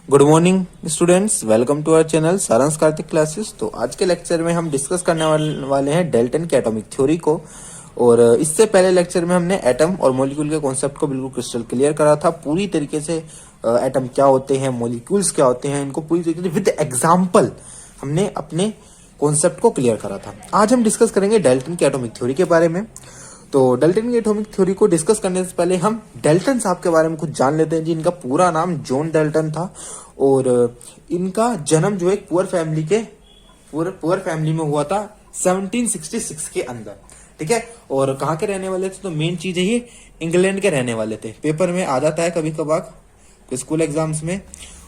Good morning students, welcome to our channel Saransh Kartik classes. तो आज के लेक्चर में हम डिस्कस करने वाले हैं डाल्टन की एटॉमिक थ्योरी को। और इससे पहले लेक्चर में हमने एटम और मॉलिक्यूल के कॉन्सेप्ट को बिल्कुल क्रिस्टल क्लियर करा था पूरी तरीके से। एटम क्या होते हैं, मॉलिक्यूल्स क्या होते हैं, इनको पूरी तरीके से विद एग्जाम्पल हमने अपने कॉन्सेप्ट को क्लियर करा था। आज हम डिस्कस करेंगे डाल्टन की एटॉमिक थ्योरी के बारे में। तो डाल्टन की एटॉमिक थ्योरी को डिस्कस करने से पहले हम डाल्टन साहब के बारे में कुछ जान लेते हैं। जी, इनका पूरा नाम जॉन डाल्टन था और इनका जन्म जो है पुअर फैमिली में हुआ था 1766 के अंदर। ठीक है, और कहाँ के रहने वाले थे, तो मेन चीज है ये इंग्लैंड के रहने वाले थे। पेपर में आ जाता है कभी कभार स्कूल एग्जाम्स में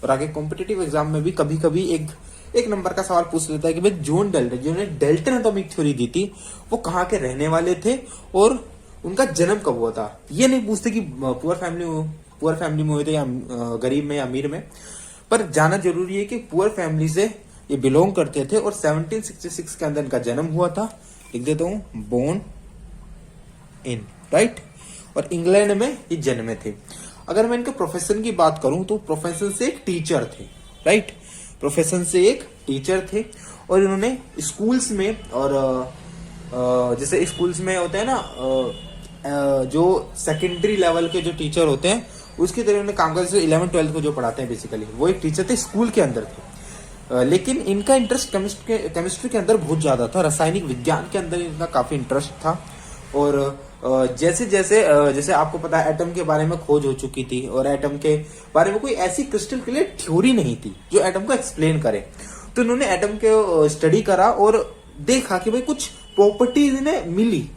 और आगे कॉम्पिटिटिव एग्जाम में भी कभी कभी एक नंबर का सवाल पूछ लेता है कि भाई जॉन डाल्टन जिन्होंने डाल्टन एटॉमिक थ्योरी दी थी वो कहाँ के रहने वाले थे और उनका जन्म कब हुआ था। ये नहीं पूछते कि पुअर फैमिली में हुए थे या गरीब में या अमीर में, पर जाना जरूरी है कि पुअर फैमिली से ये बिलोंग करते थे और 1766 के अंदर इनका जन्म हुआ था। लिख देता हूं, बोर्न इन, राइट। और इंग्लैंड में ये जन्मे थे। अगर मैं इनके प्रोफेशन की बात करूं तो प्रोफेशन से एक टीचर थे, राइट। प्रोफेशन से एक टीचर थे और इन्होंने स्कूल्स में और जैसे स्कूल्स में होते हैं ना जो सेकेंडरी लेवल के जो टीचर होते हैं उसकी तरह उन्होंने काम किया। जैसे 11th-12th को जो पढ़ाते हैं बेसिकली वो एक टीचर थे, स्कूल के अंदर थे। लेकिन इनका इंटरेस्ट केमिस्ट्री के अंदर बहुत ज्यादा था, रासायनिक विज्ञान के अंदर इनका काफी इंटरेस्ट था। और जैसे आपको पता है एटम के बारे में खोज हो चुकी थी और एटम के बारे में कोई ऐसी क्रिस्टल क्लियर थ्योरी नहीं थी जो एटम को एक्सप्लेन करे। तो इन्होंने एटम के स्टडी करा और देखा कि भाई कुछ प्रॉपर्टीज इन्हें मिली।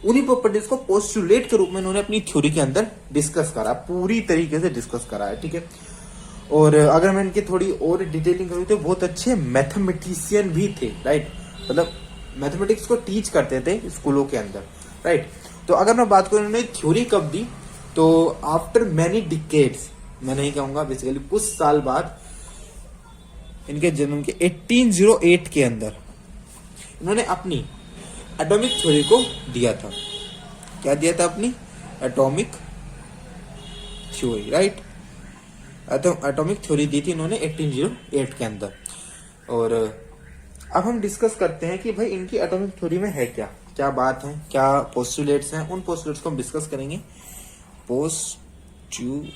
उन्हीं प्रॉपर्टीज को पोस्टुलेट के रूप में इन्होंने अपनी थ्योरी के अंदर डिस्कस करा, पूरी तरीके से डिस्कस करा है। ठीक है, और अगर मैं इनकी थोड़ी और डिटेलिंग करूँ तो बहुत अच्छे मैथमेटिशियन भी थे, राइट। मतलब मैथमेटिक्स को टीच करते थे स्कूलों के अंदर, राइट। तो अगर मैं बात करूं इन्होंने थ्योरी कब दी, तो आफ्टर मैनी डिकेड्स, मैं नहीं कहूंगा बेसिकली कुछ साल बाद इनके जन्म के 1808 के अंदर इन्होंने अपनी एटॉमिक थ्योरी को दिया था। क्या दिया था? अपनी atomic theory, right. Atomic theory दी थी इन्होंने 1808 के अंदर। और अब हम डिस्कस करते हैं कि भाई इनकी एटॉमिक थ्योरी में है क्या क्या बात है, क्या पोस्टुलेट्स हैं। उन पोस्टुलेट्स को हम डिस्कस करेंगे। पोस्टुलेट्स,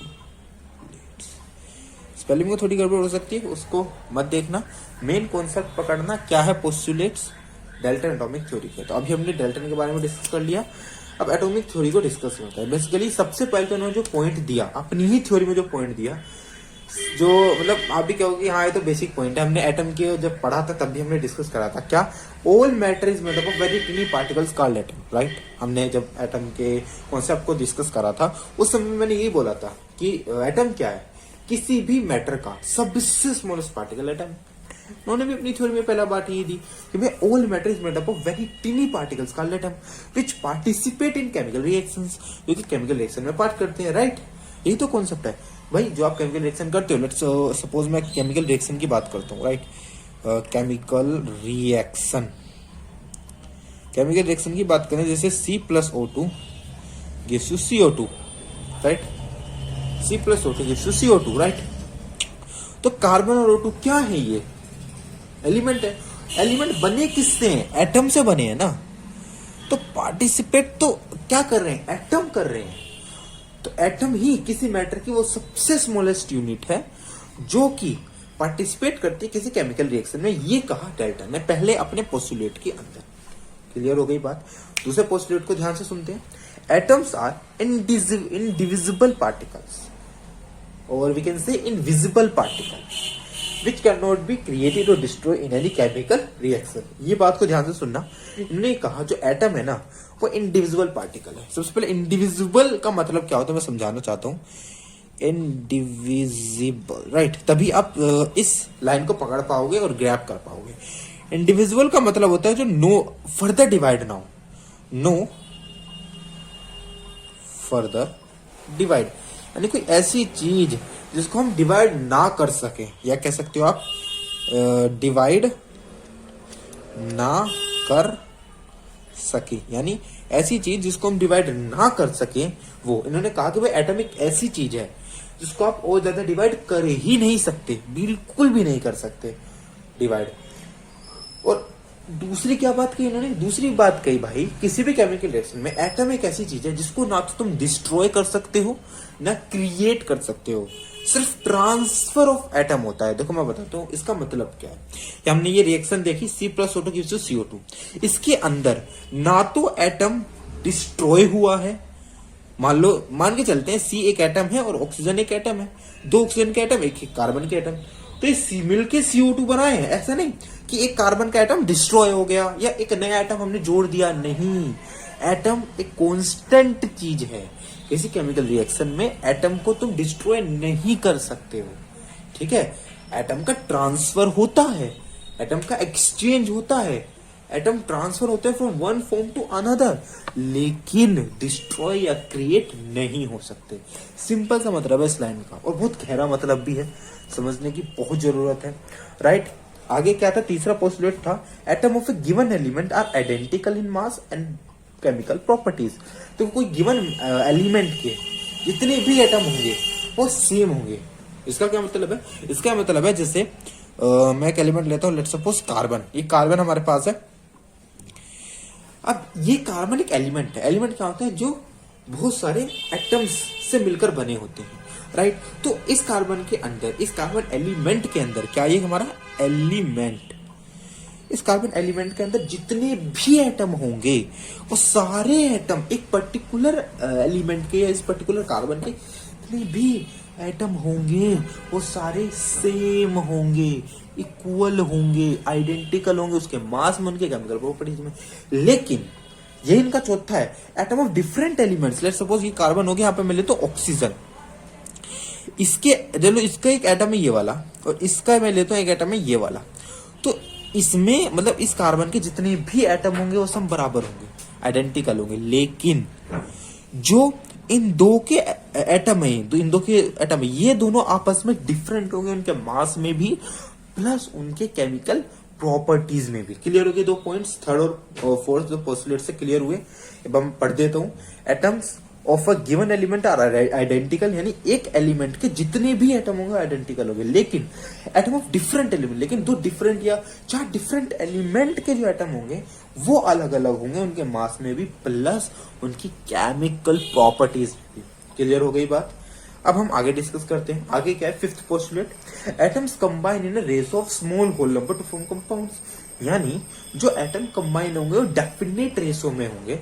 स्पेलिंग में थोड़ी गड़बड़ हो सकती है, उसको मत देखना, मेन कॉन्सेप्ट पकड़ना क्या है पोस्टुलेट्स डाल्टन एटॉमिक थ्योरी के। तो अभी हमने डाल्टन के बारे में डिस्कस कर लिया, अब एटॉमिक थ्योरी को डिस्कस करते हैं। बेसिकली सबसे पहले तो उन्होंने जो पॉइंट दिया अपनी ही थ्योरी में, जो पॉइंट दिया, जो मतलब आप भी कहोगे हाँ ये तो बेसिक पॉइंट है, हमने एटम के जब पढ़ा था तब भी हमने डिस्कस करा था। क्या? All matter is made up of very टिनी particles called atom, right. हमने जब एटम के कॉन्सेप्ट को डिस्कस करा था उस समय मैंने यही बोला था कि एटम क्या है, किसी भी मैटर का सबसे स्मॉलेस्ट पार्टिकल एटम। उन्होंने भी अपनी थ्योरी में पहला बात ये दी कि भाई all matter is made up of very टिनी particles called atom which participate in chemical reactions, जो कि केमिकल रिएक्शन में पार्ट करते हैं, राइट। यही तो कॉन्सेप्ट है भाई। जो आप केमिकल रिएक्शन करते हो, लेट्स सपोज मैं केमिकल रिएक्शन की बात करता हूँ, राइट। केमिकल रिएक्शन की बात करें, जैसे C+O2 gives you CO2, right. C+O2 gives you CO2, right. तो कार्बन और O2 क्या है? ये एलिमेंट है। एलिमेंट बने किससे हैं? एटम से बने हैं ना। तो पार्टिसिपेट तो क्या कर रहे हैं? एटम कर रहे हैं। तो एटम ही किसी मैटर की वो सबसे स्मॉलेस्ट यूनिट है जो कि पार्टिसिपेट करती है किसी केमिकल रिएक्शन में। ये कहा डाल्टन ने पहले अपने पोस्टुलेट के अंदर। क्लियर हो गई बात? दूसरे पोस्टुलेट को ध्यान से सुनते हैं। एटम्स आर इनडिविजिबल पार्टिकल्स और we can say invisible particles which cannot be created or destroyed in any chemical reaction। ये बात को ध्यान से सुनना। इन्होंने कहा जो एटम है ना वो इंडिविजुअल पार्टिकल है। सबसे पहले इंडिविजिबल का मतलब क्या होता है मैं समझाना चाहता हूँ। Indivisible, right. तभी आप इस लाइन को पकड़ पाओगे और ग्रैब कर पाओगे। इंडिविजुअल का मतलब होता है जो नो फर्दर डिवाइड ना हो, नो फर्दर डिवाइड, यानी कोई ऐसी चीज जिसको हम डिवाइड ना कर सके, या कह सकते हो आप डिवाइड ना कर सके, यानी ऐसी चीज जिसको हम डिवाइड ना कर सके वो। इन्होंने कहा कि भाई एटम एक ऐसी चीज है जिसको आप और ज्यादा डिवाइड कर ही नहीं सकते, बिल्कुल भी नहीं कर सकते डिवाइड। और दूसरी क्या बात कही इन्होंने, दूसरी बात कही भाई किसी भी केमिकल रिएक्शन में एटम एक ऐसी चीज है जिसको ना तो तुम डिस्ट्रॉय कर सकते हो ना क्रिएट कर सकते हो, सिर्फ ट्रांसफर ऑफ एटम होता है। देखो मैं बताता हूँ इसका मतलब क्या है। कि हमने ये रिएक्शन देखी C+O2 gives you CO2, इसके अंदर ना तो एटम डिस्ट्रॉय हुआ है, मान के चलते हैं C एक एटम है और ऑक्सीजन एक एटम है, दो ऑक्सीजन के एटम एक कार्बन के एटम, तो ये C मिलके CO2 बनाए हैं। ऐसा नहीं कि एक कार्बन का एटम डिस्ट्रॉय हो गया या एक नया एटम हमने जोड़ दिया, नहीं। एटम एक कांस्टेंट चीज है। किसी केमिकल रिएक्शन में एटम को तुम डिस्ट्रॉय नहीं कर सकते हो, ठीक है। एटम का ट्रांसफर होता है, एटम का एक्सचेंज होता है, एटम ट्रांसफर होते हैं from one form to another, लेकिन डिस्ट्रॉय या क्रिएट नहीं हो सकते। सिंपल सा मतलब है इस लाइन का, और बहुत गहरा मतलब भी है, समझने की बहुत जरूरत है, राइट। आगे क्या था, तीसरा पोस्टुलेट था, atom of a given element are identical in mass and chemical properties. तो कोई गिवन एलिमेंट के जितने भी एटम होंगे वो सेम होंगे। इसका क्या मतलब है, इसका मतलब है जैसे मैं एक एलिमेंट लेता हूं, लेट्स सपोज कार्बन। ये कार्बन हमारे पास है। अब ये कार्बन एक एलिमेंट है। एलिमेंट क्या होता है, जो बहुत सारे एटम्स से मिलकर बने होते हैं, राइट। तो इस कार्बन के अंदर, इस कार्बन एलिमेंट के अंदर, क्या ये हमारा एलिमेंट, इस कार्बन एलिमेंट के अंदर जितने भी एटम होंगे वो सारे एटम एक पर्टिकुलर एलिमेंट के या इस पर्टिकुलर कार्बन के जितने भी एटम होंगे वो सारे सेम होंगे, इक्वल होंगे, आइडेंटिकल होंगे उसके मास में, उनके केमिकल प्रॉपर्टीज में। लेकिन ये इनका चौथा है, atom of different elements. Let's suppose ये कार्बन हो गया, यहाँ पे मिले तो ऑक्सीजन, इसके चलो इसका एक एटम है ये वाला, और इसका मैं लेता हूं एक एटम है ये वाला। तो इसमें मतलब इस कार्बन के जितने भी एटम होंगे वो सब बराबर होंगे, आइडेंटिकल होंगे। लेकिन जो इन दो के एटम है, इन दो के एटम है, ये दोनों आपस में डिफरेंट होंगे, उनके मास में भी प्लस उनके केमिकल प्रॉपर्टीज में भी। क्लियर हो गए दो पॉइंट्स, थर्ड और फोर्थ जो पोस्टुलेट से क्लियर हुए। अब हम पढ़ देता हूं, atoms of a given element are identical, यानी एक एलिमेंट के जितने भी एटम होंगे आइडेंटिकल होंगे। लेकिन एटम ऑफ डिफरेंट एलिमेंट, लेकिन दो डिफरेंट या चार डिफरेंट एलिमेंट के जो एटम होंगे वो अलग अलग होंगे, उनके मास में भी प्लस उनकी केमिकल प्रॉपर्टीज भी। क्लियर हो गई बात। अब हम आगे डिस्कस करते हैं। आगे क्या है, fifth postulate, atoms combine in a ratio of small whole number to form compounds. यानी जो एटम कंबाइन होंगे वो डेफिनेट रेशो में होंगे,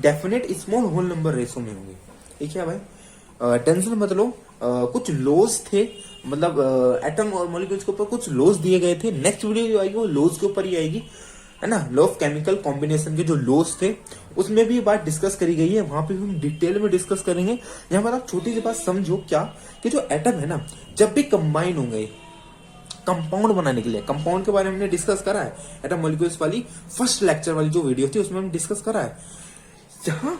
definite small whole number ratio में होंगे। ठीक है भाई, टेंशन मत लो। कुछ लॉज थे, मतलब एटम और मॉलिक्यूल्स के ऊपर कुछ लॉज दिए गए थे। नेक्स्ट वीडियो जो आएगी वो लॉज के ऊपर ही आएगी, है ना। लॉ ऑफ केमिकल कॉम्बिनेशन के जो लॉज थे उसमें भी बात डिस्कस करी गई है, वहां पे भी हम डिटेल में डिस्कस करेंगे। यहाँ पर आप छोटी सी बात समझो, क्या कि जो एटम है ना, जब भी कंबाइन होंगे कंपाउंड बनाने के लिए, कंपाउंड के बारे में हमने डिस्कस करा है एटम मॉलिक्यूल्स वाली फर्स्ट लेक्चर वाली जो वीडियो थी उसमें हमने डिस्कस करा है। जहां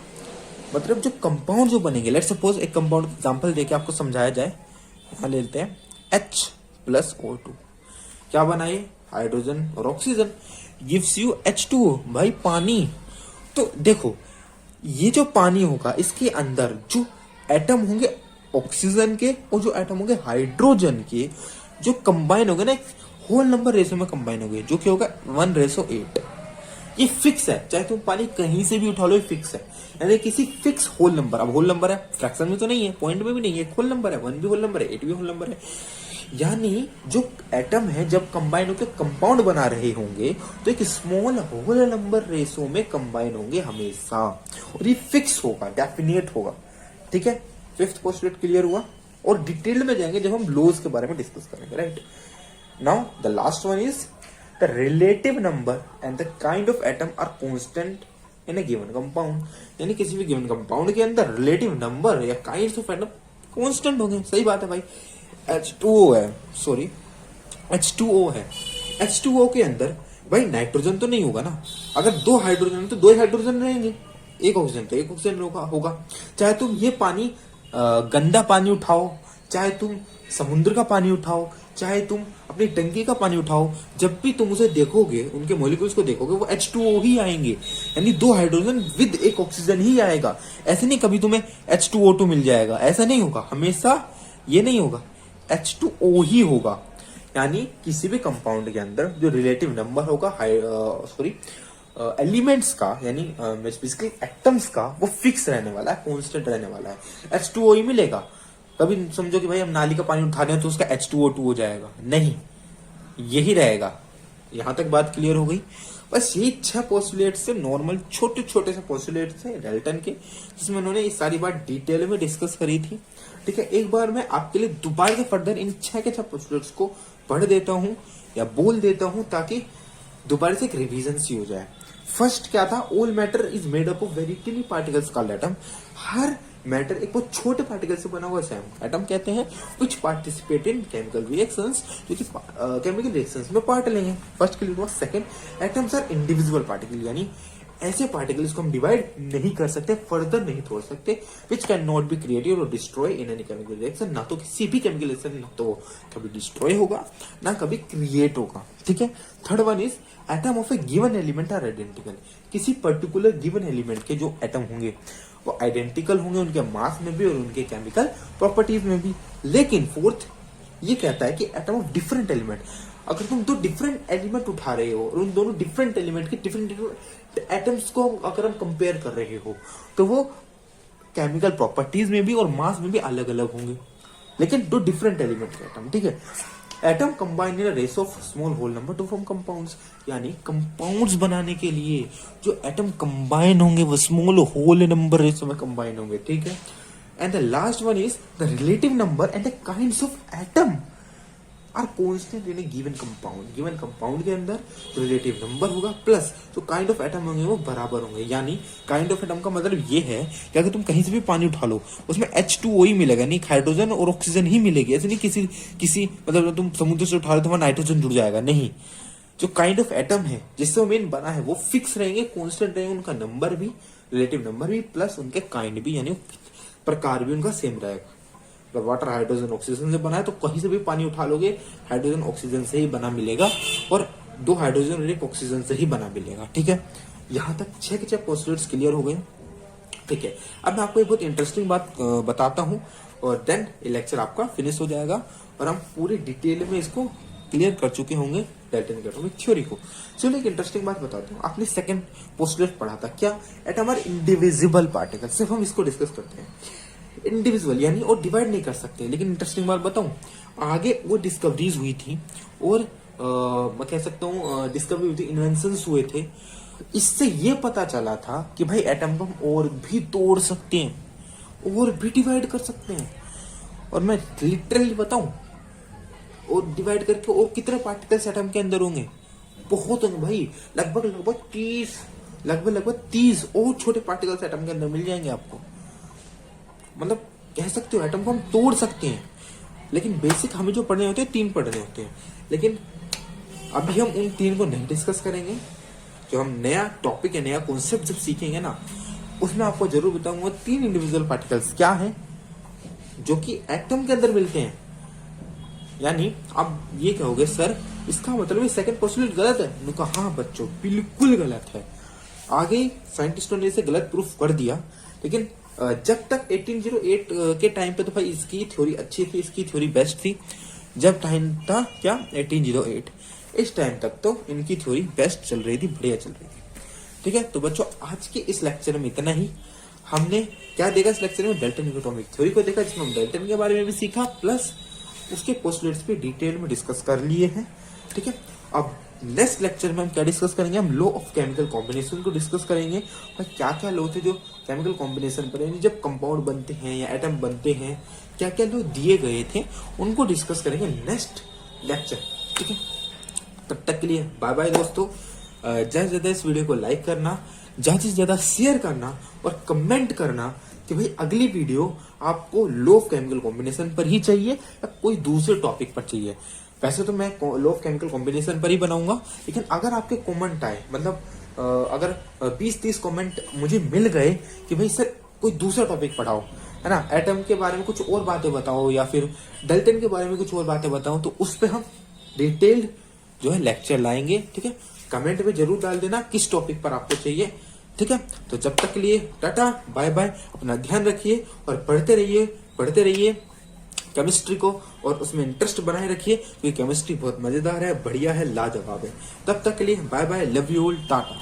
मतलब जो कंपाउंड जो बनेंगे, लेट्स सपोज एक कंपाउंड एग्जांपल देके आपको समझाया जाए। यहां ले लेते हैं H+O2, क्या बनाए, हाइड्रोजन और ऑक्सीजन, गिव्स यू H2O, भाई पानी। तो देखो ये जो पानी होगा इसके अंदर जो एटम होंगे ऑक्सीजन के और जो एटम होंगे हाइड्रोजन के, जो कंबाइन होंगे ना होल नंबर रेशो में कंबाइन होंगे, जो क्या होगा 1:8। ये फिक्स है, चाहे तुम पानी कहीं से भी उठा लो, ये फिक्स है। यानी किसी फिक्स होल नंबर, अब होल नंबर है, फ्रैक्शन में तो नहीं है, पॉइंट में भी नहीं है, होल नंबर है, 1 भी होल नंबर है, 8 भी होल नंबर है। यानी जो एटम है जब कंबाइन होकर कंपाउंड बना रहे होंगे तो एक स्मॉल होल नंबर रेशो में कंबाइन होंगे हमेशा, और ये फिक्स होगा, डेफिनेट होगा। ठीक है, फिफ्थ पोस्टुलेट क्लियर हुआ, और डिटेल में जाएंगे जब हम लॉज के बारे में डिस्कस करेंगे, right. Now the last one is the relative number and the kind of atom are constant in a given compound। यानी किसी भी given compound के अंदर relative number या kinds of atom constant होंगे। सही बात है भाई, H2O है, सॉरी H2O है, H2O के अंदर भाई नाइट्रोजन तो नहीं होगा ना। अगर दो हाइड्रोजन तो दो हाइड्रोजन रहेंगे, एक ऑक्सीजन तो एक ऑक्सीजन होगा। चाहे तुम ये पानी गंदा पानी उठाओ, चाहे तुम समुद्र का पानी उठाओ, चाहे तुम अपनी टंकी का पानी उठाओ, जब भी तुम उसे देखोगे, उनके मॉलिक्यूल्स को देखोगे, वो H2O ही आएंगे, यानी दो हाइड्रोजन विद एक ऑक्सीजन ही आएगा। ऐसे नहीं कभी तुम्हें H2O2 मिल जाएगा, ऐसा नहीं होगा। हमेशा ये नहीं होगा, H2O ही होगा। यानी किसी भी कंपाउंड के अंदर जो रिलेटिव नंबर होगा एलिमेंट्स का, यानी बेसिकली एटम्स का, वो फिक्स रहने वाला है, कांस्टेंट रहने वाला है। H2O ही मिलेगा। कभी समझो कि भाई हम नाली का पानी उठा रहे हैं तो उसका H2O2 हो जाएगा, नहीं, यही रहेगा। यहां तक बात क्लियर हो गई। बस यही 6 पोस्टुलेट से, नॉर्मल छोटे छोटे से पोस्टुलेट से डाल्टन के, जिसमें उन्होंने ये सारी बात डिटेल में डिस्कस करी थी। ठीक है, एक बार मैं आपके लिए दोबारा से फर्दर इन 6 के 6 पोस्टुलेट्स को पढ़ देता हूं या बोल देता हूं, ताकि दोबारा से एक रिवीजन सी हो जाए। फर्स्ट क्या था, all matter is made up of very टिनी particles called atom. Her matter एक बहुत छोटे पार्टिकल से बना हुआ एटम कहते हैं, which participate in chemical reactions, जो कि केमिकल रिएक्शंस में पार्ट लेंगे। फर्स्ट क्लियर हुआ। Second, atoms are individual particle, यानी ऐसे पार्टिकल्स को हम डिवाइड नहीं कर सकते, फर्दर नहीं तोड़ सकते, which can not be created और destroy in any chemical reaction. ना तो किसी भी केमिकल रिएक्शन ना तो कभी डिस्ट्रॉय होगा ना कभी क्रिएट होगा। ठीक है। Third one is atom of a given element are identical. किसी पर्टिकुलर गिवन एलिमेंट के जो एटम होंगे वो आइडेंटिकल होंगे, उनके मास में भी और उनके केमिकल प्रॉपर्टीज में भी। लेकिन फोर्थ ये कहता है कि एटम ऑफ डिफरेंट एलिमेंट, अगर तुम दो डिफरेंट एलिमेंट उठा रहे हो और उन दोनों डिफरेंट एलिमेंट के डिफरेंट एटम्स को अगर हम कंपेयर कर रहे हो, तो वो केमिकल प्रॉपर्टीज में भी और मास में भी अलग अलग होंगे, लेकिन दो डिफरेंट एलिमेंट के एटम। ठीक है। Atom combine in a ratio of small whole number to form compounds, यानी कंपाउंड्स बनाने के लिए जो एटम कंबाइन होंगे वो स्मॉल होल नंबर रेशो में कंबाइन होंगे। ठीक है। And the last one is the relative number and the kinds of atom are constant in a given compound. Given compound के अंदर जो रिलेटिव नंबर होगा प्लस जो काइंड ऑफ एटम होंगे वो बराबर होंगे। यानी काइंड ऑफ एटम का मतलब ये है कि अगर तुम कहीं से भी पानी उठा लो उसमें H2O ही मिलेगा, नहीं हाइड्रोजन और ऑक्सीजन ही मिलेगी। ऐसे नहीं किसी मतलब तुम समुद्र से उठा लो तो वहां नाइट्रोजन जुड़ जाएगा, नहीं। जो काइंड ऑफ एटम है जिससे वो मेन बना है वो फिक्स रहेंगे, कॉन्स्टेंट रहेंगे, उनका नंबर भी, रिलेटिव नंबर भी, प्लस उनके काइंड भी, यानी प्रकार भी उनका सेम रहेगा। तो वाटर हाइड्रोजन ऑक्सीजन से बना है तो कहीं से भी पानी उठा लोगे हाइड्रोजन ऑक्सीजन से ही बना मिलेगा, और दो हाइड्रोजन और एक ऑक्सीजन से ही बना मिलेगा। ठीक है। यहां तक 6 के 6 पोस्टुलेट्स क्लियर हो गए। ठीक है। अब मैं आपको एक बहुत इंटरेस्टिंग बात बताता हूं और देन ये लेक्चर आपका फिनिश हो जाएगा और हम पूरी डिटेल में इसको क्लियर कर चुके होंगे डाल्टन के एटॉमिक थ्योरी को। चलो एक इंटरेस्टिंग बात बताता हूँ। आपने सेकंड पोस्टुलेट पढ़ा था क्या, एटम आर इंडिविजिबल पार्टिकल। सिर्फ हम इसको डिस्कस करते हैं, इंडिविजुअल यानी और डिवाइड नहीं कर सकते। लेकिन इंटरेस्टिंग बात बताऊं, आगे वो डिस्कवरीज हुई थी और मैं कह सकता हूँ डिस्कवरी हुई थी, इन्वेंशंस हुए थे। इससे ये पता चला था कि भाई एटम को हम और भी तोड़ सकते हैं और भी डिवाइड कर सकते हैं। और मैं लिटरली बताऊं, और डिवाइड करके और कितने पार्टिकल्स एटम के अंदर होंगे, बहुत होंगे भाई। लगभग 30 और छोटे पार्टिकल्स एटम के अंदर मिल जाएंगे आपको। मतलब कह सकते हो एटम को हम तोड़ सकते हैं। लेकिन बेसिक हमें जो पढ़ने होते हैं 3 पढ़ने होते हैं, लेकिन अभी हम उन 3 को नहीं डिस्कस करेंगे। जो हम नया टॉपिक है, नया कॉन्सेप्ट जब सीखेंगे ना, उसमें आपको जरूर बताऊंगा 3 इंडिविजुअल पार्टिकल्स क्या हैं जो कि एटम के अंदर मिलते हैं। यानी आप ये कहोगे सर इसका मतलब सेकंड पोस्टुलेट गलत है। मैंने कहा हाँ बच्चों बिल्कुल गलत है। आगे साइंटिस्टों ने इसे गलत प्रूफ कर दिया, लेकिन जब तक 1808 के टाइम पे तो भाई इसकी थ्योरी अच्छी थी, इसकी थ्योरी बेस्ट थी। जब टाइम था क्या 1808, इस टाइम तक तो इनकी थ्योरी बेस्ट चल रही थी, बढ़िया चल रही थी। ठीक है। तो बच्चों आज के इस लेक्चर में इतना ही। हमने क्या देखा इस लेक्चर में, डाल्टन एटॉमिक थ्योरी को देखा, जिसमें हम डाल्टन के बारे में भी सीखा, प्लस उसके पोस्टुलेट्स पे डिटेल में डिस्कस कर लिए हैं। ठीक है। अब नेक्स्ट लेक्चर में हम क्या डिस्कस करेंगे, हम लॉ ऑफ केमिकल कॉम्बिनेशन को डिस्कस करेंगे। और क्या क्या लॉ थे जो केमिकल कॉम्बिनेशन पर, यानी जब कंपाउंड बनते हैं या एटम बनते हैं, क्या क्या लॉ दिए गए थे, उनको डिस्कस करेंगे नेक्स्ट लेक्चर। ठीक है। तब तक के लिए बाय बाय दोस्तों। ज्यादा से ज्यादा इस वीडियो को लाइक करना, ज्यादा से ज्यादा शेयर करना और कमेंट करना कि भाई अगली वीडियो आपको लॉ ऑफ केमिकल कॉम्बिनेशन पर ही चाहिए या कोई दूसरे टॉपिक पर चाहिए। वैसे तो मैं लॉ ऑफ केमिकल कॉम्बिनेशन पर ही बनाऊंगा, लेकिन अगर आपके कमेंट आए, मतलब अगर 20-30 कमेंट मुझे मिल गए कि भाई सर कोई दूसरा टॉपिक पढ़ाओ, है ना, एटम के बारे में कुछ और बातें बताओ या फिर डाल्टन के बारे में कुछ और बातें बताओ, तो उस पर हम डिटेल्ड जो है लेक्चर लाएंगे। ठीक है। कमेंट में जरूर डाल देना किस टॉपिक पर आपको चाहिए। ठीक है। तो जब तक के लिए टाटा बाय बाय, अपना ध्यान रखिए और पढ़ते रहिए केमिस्ट्री को और उसमें इंटरेस्ट बनाए रखिए, क्योंकि केमिस्ट्री बहुत मजेदार है, बढ़िया है, लाजवाब है। तब तक के लिए bye bye, love you all, Tata.